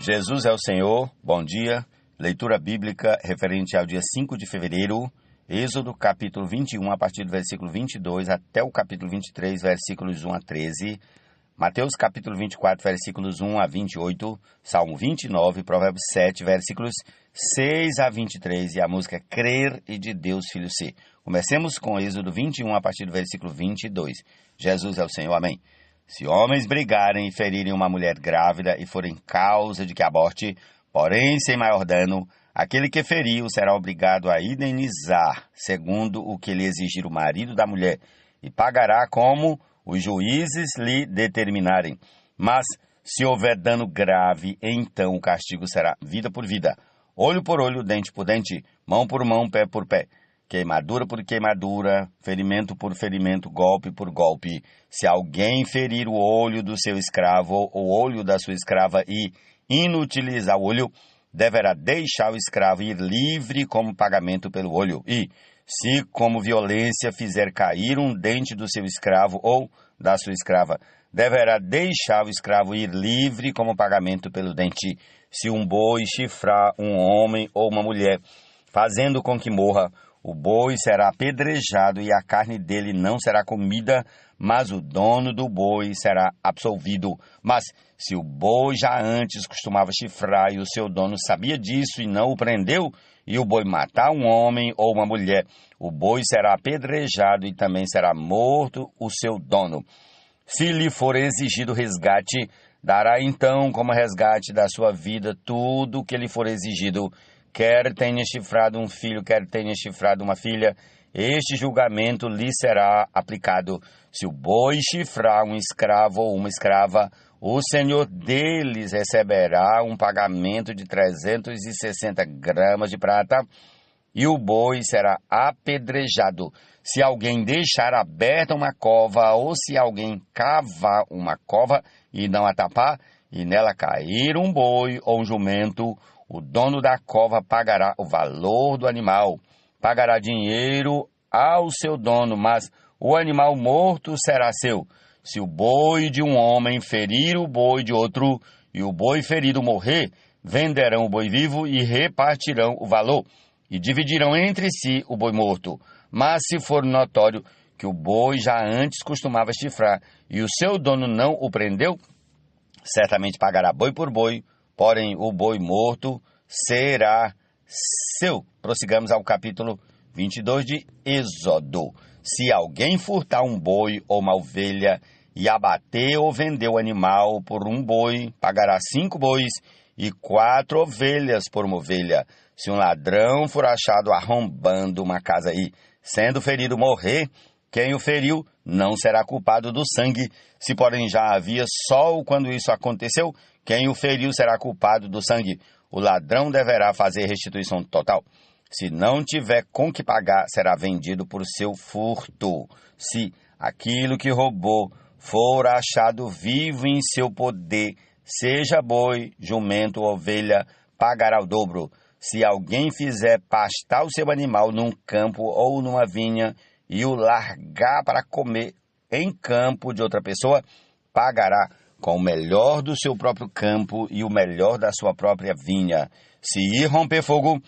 Jesus é o Senhor, bom dia. Leitura bíblica referente ao dia 5 de fevereiro, Êxodo capítulo 21, a partir do versículo 22 até o capítulo 23, versículos 1 a 13. Mateus capítulo 24, versículos 1 a 28, Salmo 29, Provérbios 7, versículos 6 a 23 e a música Crer e de Deus Filho ser. Comecemos com Êxodo 21, a partir do versículo 22. Jesus é o Senhor, amém. Se homens brigarem e ferirem uma mulher grávida e forem causa de que aborte, porém sem maior dano, aquele que feriu será obrigado a indenizar, segundo o que lhe exigir o marido da mulher, e pagará como os juízes lhe determinarem. Mas, se houver dano grave, então o castigo será vida por vida, olho por olho, dente por dente, mão por mão, pé por pé, queimadura por queimadura, ferimento por ferimento, golpe por golpe. Se alguém ferir o olho do seu escravo ou o olho da sua escrava e inutilizar o olho, deverá deixar o escravo ir livre como pagamento pelo olho. E, se como violência fizer cair um dente do seu escravo ou da sua escrava, deverá deixar o escravo ir livre como pagamento pelo dente. Se um boi chifrar um homem ou uma mulher, fazendo com que morra, o boi será apedrejado e a carne dele não será comida, mas o dono do boi será absolvido. Mas, se o boi já antes costumava chifrar e o seu dono sabia disso e não o prendeu, e o boi matar um homem ou uma mulher, o boi será apedrejado e também será morto o seu dono. Se lhe for exigido resgate, dará então como resgate da sua vida tudo o que lhe for exigido, quer tenha chifrado um filho, quer tenha chifrado uma filha, este julgamento lhe será aplicado. Se o boi chifrar um escravo ou uma escrava, o senhor deles receberá um pagamento de 360 gramas de prata e o boi será apedrejado. Se alguém deixar aberta uma cova ou se alguém cavar uma cova e não a tapar, e nela cair um boi ou um jumento, o dono da cova pagará o valor do animal, pagará dinheiro ao seu dono, mas o animal morto será seu. Se o boi de um homem ferir o boi de outro e o boi ferido morrer, venderão o boi vivo e repartirão o valor, e dividirão entre si o boi morto. Mas se for notório que o boi já antes costumava chifrar e o seu dono não o prendeu, certamente pagará boi por boi, porém o boi morto será seu. Prossigamos ao capítulo 22 de Êxodo. Se alguém furtar um boi ou uma ovelha e abater ou vender o animal por um boi, pagará 5 bois e 4 ovelhas por uma ovelha. Se um ladrão for achado arrombando uma casa e, sendo ferido, morrer, quem o feriu não será culpado do sangue. Se, porém, já havia sol quando isso aconteceu, quem o feriu será culpado do sangue. O ladrão deverá fazer restituição total. Se não tiver com que pagar, será vendido por seu furto. Se aquilo que roubou for achado vivo em seu poder, seja boi, jumento ou ovelha, pagará o dobro. Se alguém fizer pastar o seu animal num campo ou numa vinha e o largar para comer em campo de outra pessoa, pagará com o melhor do seu próprio campo e o melhor da sua própria vinha. Se ir romper fogo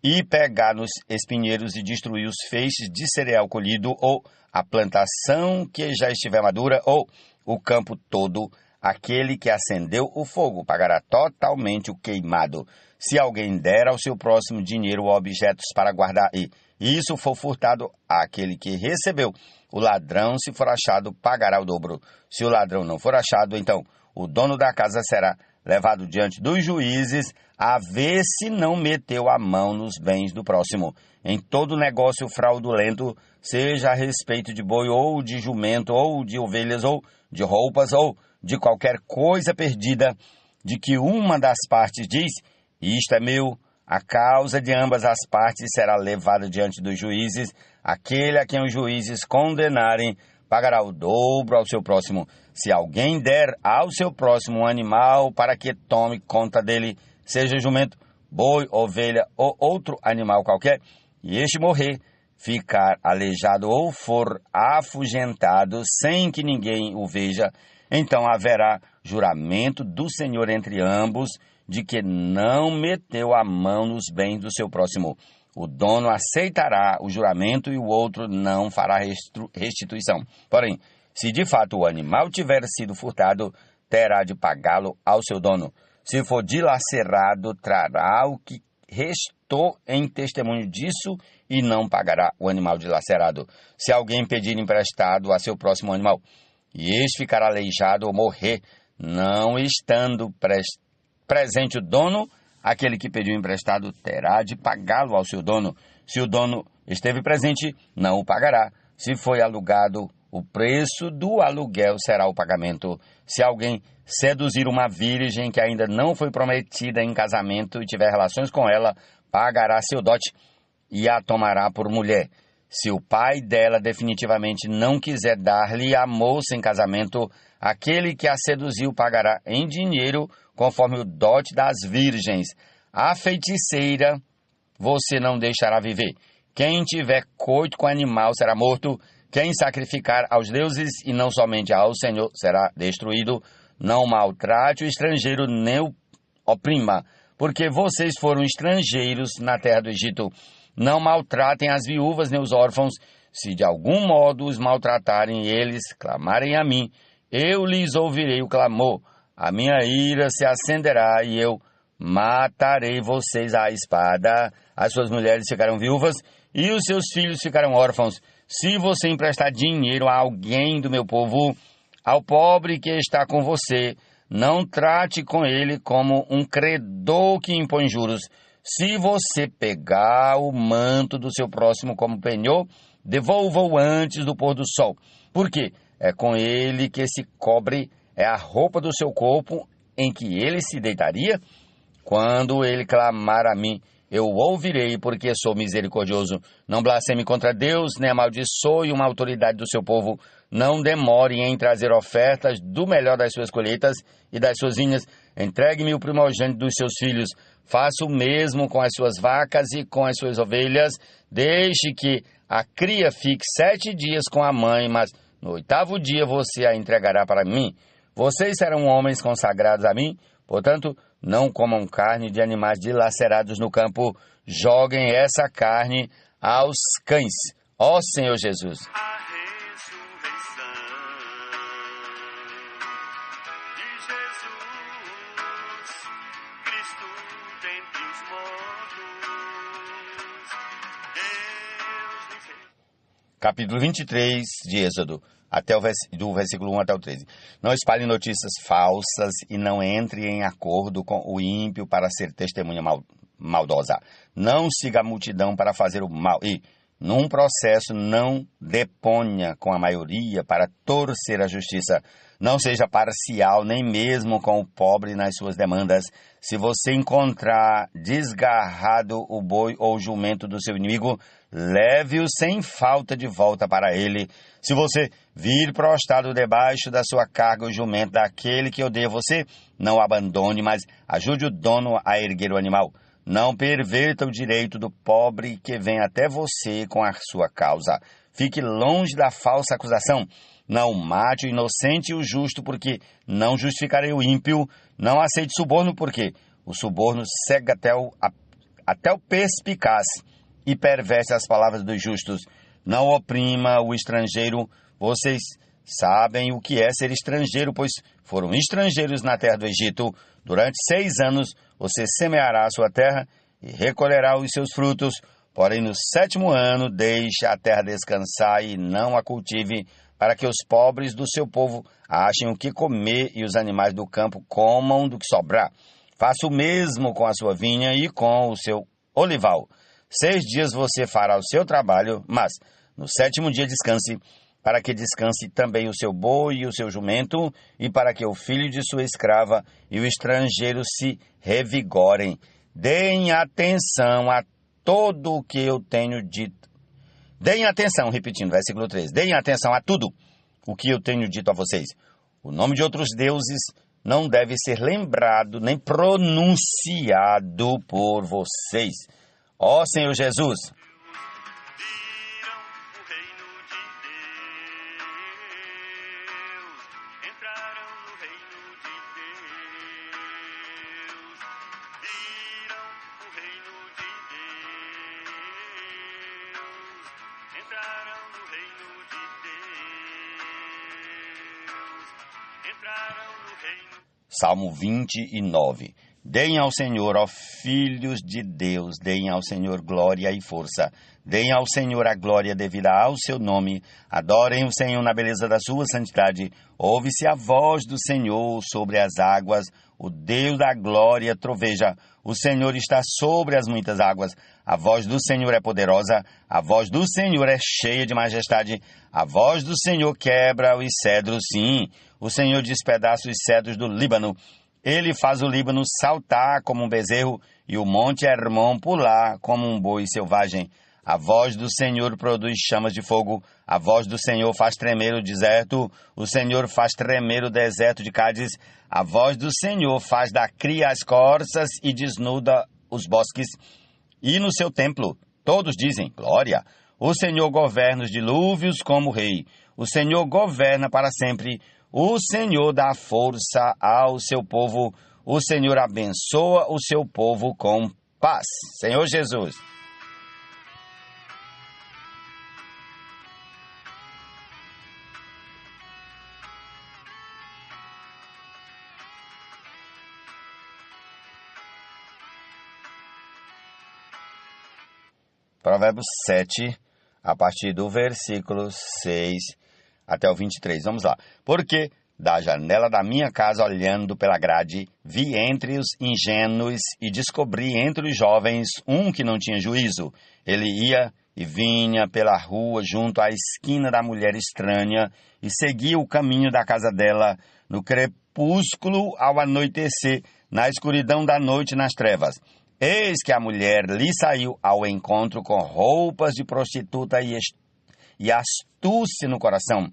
e pegar nos espinheiros e destruir os feixes de cereal colhido, ou a plantação que já estiver madura, ou o campo todo, aquele que acendeu o fogo pagará totalmente o queimado. Se alguém der ao seu próximo dinheiro ou objetos para guardar e isso for furtado àquele que recebeu, o ladrão, se for achado, pagará o dobro. Se o ladrão não for achado, então o dono da casa será levado diante dos juízes a ver se não meteu a mão nos bens do próximo. Em todo negócio fraudulento, seja a respeito de boi ou de jumento ou de ovelhas ou de roupas ou de qualquer coisa perdida, de que uma das partes diz, isto é meu, a causa de ambas as partes será levada diante dos juízes. Aquele a quem os juízes condenarem pagará o dobro ao seu próximo. Se alguém der ao seu próximo um animal para que tome conta dele, seja jumento, boi, ovelha ou outro animal qualquer, e este morrer, ficar aleijado ou for afugentado sem que ninguém o veja, então haverá juramento do Senhor entre ambos, de que não meteu a mão nos bens do seu próximo. O dono aceitará o juramento e o outro não fará restituição. Porém, se de fato o animal tiver sido furtado, terá de pagá-lo ao seu dono. Se for dilacerado, trará o que restou em testemunho disso e não pagará o animal dilacerado. Se alguém pedir emprestado a seu próximo animal, e este ficar aleijado ou morrer, não estando presente o dono, aquele que pediu emprestado terá de pagá-lo ao seu dono. Se o dono esteve presente, não o pagará. Se foi alugado, o preço do aluguel será o pagamento. Se alguém seduzir uma virgem que ainda não foi prometida em casamento e tiver relações com ela, pagará seu dote e a tomará por mulher. Se o pai dela definitivamente não quiser dar-lhe a moça em casamento, aquele que a seduziu pagará em dinheiro conforme o dote das virgens. A feiticeira você não deixará viver. Quem tiver coito com animal será morto. Quem sacrificar aos deuses e não somente ao Senhor será destruído. Não maltrate o estrangeiro nem o oprima, porque vocês foram estrangeiros na terra do Egito. Não maltratem as viúvas nem os órfãos. Se de algum modo os maltratarem, eles clamarem a mim, eu lhes ouvirei o clamor. A minha ira se acenderá e eu matarei vocês à espada. As suas mulheres ficarão viúvas e os seus filhos ficarão órfãos. Se você emprestar dinheiro a alguém do meu povo, ao pobre que está com você, não trate com ele como um credor que impõe juros. Se você pegar o manto do seu próximo como penhor, devolva-o antes do pôr do sol. Porque é com ele que se cobre, é a roupa do seu corpo em que ele se deitaria. Quando ele clamar a mim, eu o ouvirei, porque sou misericordioso. Não blasfeme contra Deus, nem amaldiçoe uma autoridade do seu povo. Não demore em trazer ofertas do melhor das suas colheitas e das suas vinhas. Entregue-me o primogênito dos seus filhos. Faça o mesmo com as suas vacas e com as suas ovelhas. Deixe que a cria fique 7 dias com a mãe, mas no 8º dia você a entregará para mim. Vocês serão homens consagrados a mim, portanto, não comam carne de animais dilacerados no campo. Joguem essa carne aos cães. Ó Senhor Jesus. A ressurreição de Jesus Cristo dentre os mortos. Deus nos Capítulo 23 de Êxodo, do versículo 1 até o 13. Não espalhe notícias falsas e não entre em acordo com o ímpio para ser testemunha maldosa. Não siga a multidão para fazer o mal e, num processo, não deponha com a maioria para torcer a justiça. Não seja parcial nem mesmo com o pobre nas suas demandas. Se você encontrar desgarrado o boi ou o jumento do seu inimigo, leve-o sem falta de volta para ele. Se você vir prostrado debaixo da sua carga o jumento daquele que odeia você, não o abandone, mas ajude o dono a erguer o animal. Não perverta o direito do pobre que vem até você com a sua causa. Fique longe da falsa acusação. Não mate o inocente e o justo, porque não justificarei o ímpio. Não aceite suborno, porque o suborno cega até o perspicaz e perverte as palavras dos justos. Não oprima o estrangeiro. Vocês sabem o que é ser estrangeiro, pois foram estrangeiros na terra do Egito. Durante 6 anos você semeará a sua terra e recolherá os seus frutos. Porém, no 7º ano, deixe a terra descansar e não a cultive, para que os pobres do seu povo achem o que comer e os animais do campo comam do que sobrar. Faça o mesmo com a sua vinha e com o seu olival. 6 dias você fará o seu trabalho, mas no 7º dia descanse, para que descanse também o seu boi e o seu jumento, e para que o filho de sua escrava e o estrangeiro se revigorem. Deem atenção a todo o que eu tenho dito. Deem atenção, repetindo, versículo 13. Deem atenção a tudo o que eu tenho dito a vocês. O nome de outros deuses não deve ser lembrado nem pronunciado por vocês. Ó Senhor Jesus. viram o reino de Deus, entraram no reino de Deus. entrarão no reino de Deus. Entrarão no reino. Salmo 29. Deem ao Senhor, ó filhos de Deus, deem ao Senhor glória e força. Deem ao Senhor a glória devida ao seu nome. Adorem o Senhor na beleza da sua santidade. Ouve-se a voz do Senhor sobre as águas. O Deus da glória troveja. O Senhor está sobre as muitas águas. A voz do Senhor é poderosa. A voz do Senhor é cheia de majestade. A voz do Senhor quebra os cedros, sim. O Senhor despedaça os cedros do Líbano. Ele faz o Líbano saltar como um bezerro e o monte Hermon pular como um boi selvagem. A voz do Senhor produz chamas de fogo. A voz do Senhor faz tremer o deserto. O Senhor faz tremer o deserto de Cádiz. A voz do Senhor faz da cria as corças e desnuda os bosques. E no seu templo todos dizem, glória. O Senhor governa os dilúvios como rei. O Senhor governa para sempre. O Senhor dá força ao seu povo. O Senhor abençoa o seu povo com paz. Senhor Jesus. Provérbios 7, a partir do versículo 6 até o 23. Vamos lá. Porque da janela da minha casa, olhando pela grade, vi entre os ingênuos e descobri entre os jovens um que não tinha juízo. Ele ia e vinha pela rua junto à esquina da mulher estranha e seguia o caminho da casa dela no crepúsculo ao anoitecer, na escuridão da noite nas trevas. Eis que a mulher lhe saiu ao encontro com roupas de prostituta e astúcia no coração.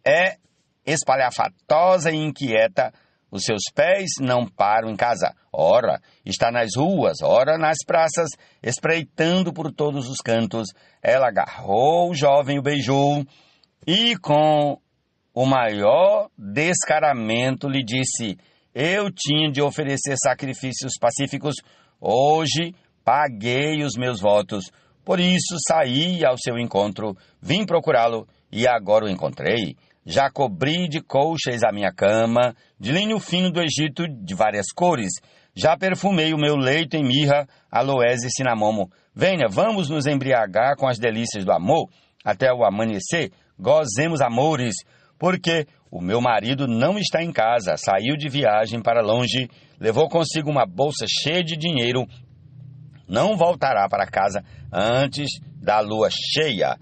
É espalhafatosa e inquieta, os seus pés não param em casa. Ora, está nas ruas, ora nas praças, espreitando por todos os cantos. Ela agarrou o jovem, o beijou e com o maior descaramento lhe disse: eu tinha de oferecer sacrifícios pacíficos, hoje paguei os meus votos. Por isso saí ao seu encontro, vim procurá-lo e agora o encontrei. Já cobri de colchas a minha cama, de linho fino do Egito de várias cores. Já perfumei o meu leito em mirra, aloés e cinamomo. Venha, vamos nos embriagar com as delícias do amor. Até o amanhecer, gozemos amores, porque o meu marido não está em casa, saiu de viagem para longe, levou consigo uma bolsa cheia de dinheiro, não voltará para casa antes da lua cheia.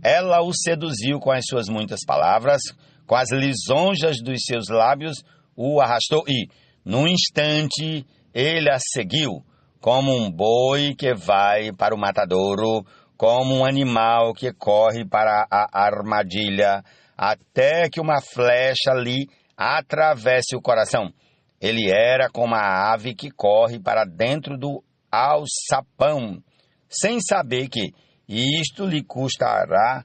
Ela o seduziu com as suas muitas palavras, com as lisonjas dos seus lábios, o arrastou e, num instante, ele a seguiu, como um boi que vai para o matadouro, como um animal que corre para a armadilha, até que uma flecha lhe atravesse o coração. Ele era como a ave que corre para dentro do alçapão, sem saber que isto lhe custará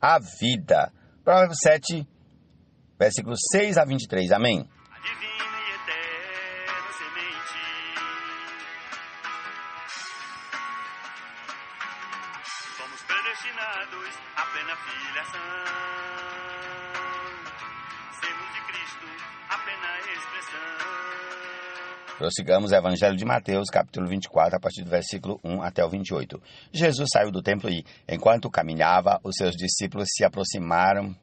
a vida. Provérbios 7, versículos 6 a 23. Amém. A divina e eterna semente. Somos predestinados à plena filiação. Sermos de Cristo a plena expressão. Prossigamos o Evangelho de Mateus, capítulo 24, a partir do versículo 1 até o 28. Jesus saiu do templo e, enquanto caminhava, os seus discípulos se aproximaram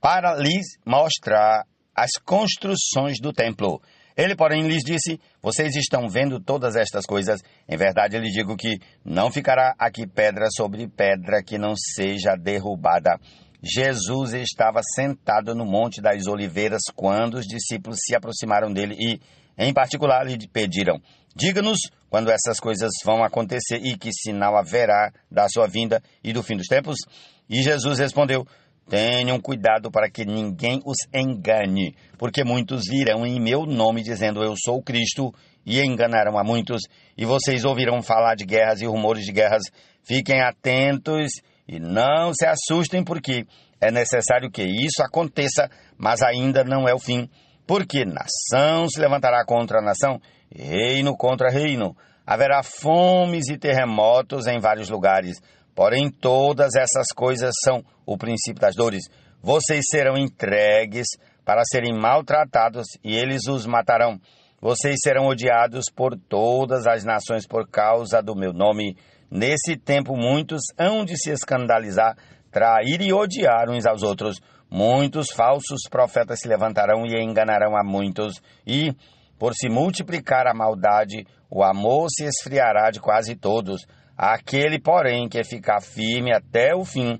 para lhes mostrar as construções do templo. Ele, porém, lhes disse: vocês estão vendo todas estas coisas? Em verdade, eu lhes digo que não ficará aqui pedra sobre pedra que não seja derrubada. Jesus estava sentado no Monte das Oliveiras quando os discípulos se aproximaram dele e, em particular, lhe pediram: diga-nos quando essas coisas vão acontecer e que sinal haverá da sua vinda e do fim dos tempos. E Jesus respondeu: tenham cuidado para que ninguém os engane, porque muitos virão em meu nome dizendo eu sou o Cristo e enganarão a muitos. E vocês ouvirão falar de guerras e rumores de guerras. Fiquem atentos e não se assustem, porque é necessário que isso aconteça, mas ainda não é o fim. Porque nação se levantará contra nação, reino contra reino. Haverá fomes e terremotos em vários lugares. Porém, todas essas coisas são o princípio das dores. Vocês serão entregues para serem maltratados e eles os matarão. Vocês serão odiados por todas as nações por causa do meu nome. Nesse tempo, muitos hão de se escandalizar, trair e odiar uns aos outros. Muitos falsos profetas se levantarão e enganarão a muitos. E, por se multiplicar a maldade, o amor se esfriará de quase todos. Aquele, porém, que ficar firme até o fim,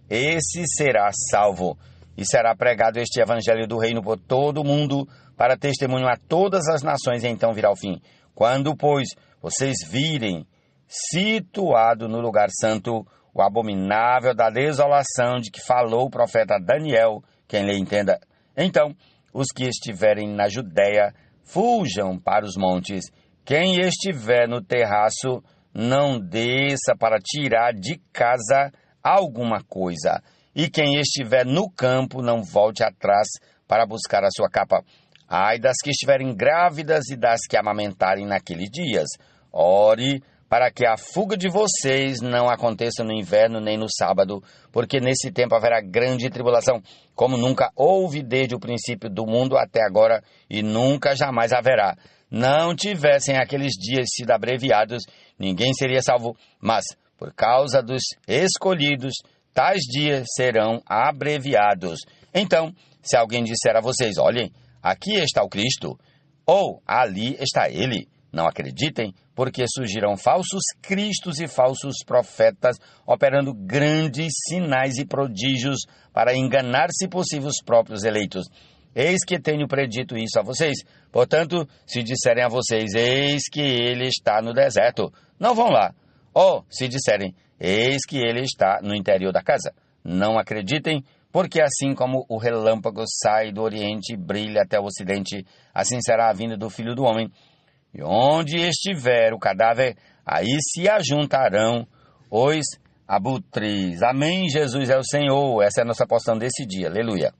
esse será salvo. E será pregado este evangelho do reino por todo o mundo, para testemunho a todas as nações, e então virá o fim. Quando, pois, vocês virem situado no lugar santo o abominável da desolação de que falou o profeta Daniel, quem lhe entenda, então os que estiverem na Judéia fujam para os montes. Quem estiver no terraço, não desça para tirar de casa alguma coisa. E quem estiver no campo, não volte atrás para buscar a sua capa. Ai das que estiverem grávidas e das que amamentarem naqueles dias. Ore para que a fuga de vocês não aconteça no inverno nem no sábado, porque nesse tempo haverá grande tribulação, como nunca houve desde o princípio do mundo até agora, e nunca jamais haverá. Não tivessem aqueles dias sido abreviados, ninguém seria salvo, mas, por causa dos escolhidos, tais dias serão abreviados. Então, se alguém disser a vocês, olhem, aqui está o Cristo, ou ali está ele, não acreditem, porque surgirão falsos cristos e falsos profetas, operando grandes sinais e prodígios para enganar, se possível, os próprios eleitos. Eis que tenho predito isso a vocês. Portanto, se disserem a vocês, eis que ele está no deserto, não vão lá. Ou, se disserem, eis que ele está no interior da casa, não acreditem, porque assim como o relâmpago sai do oriente e brilha até o ocidente, assim será a vinda do Filho do Homem. E onde estiver o cadáver, aí se ajuntarão os abutres. Amém, Jesus é o Senhor. Essa é a nossa porção desse dia. Aleluia.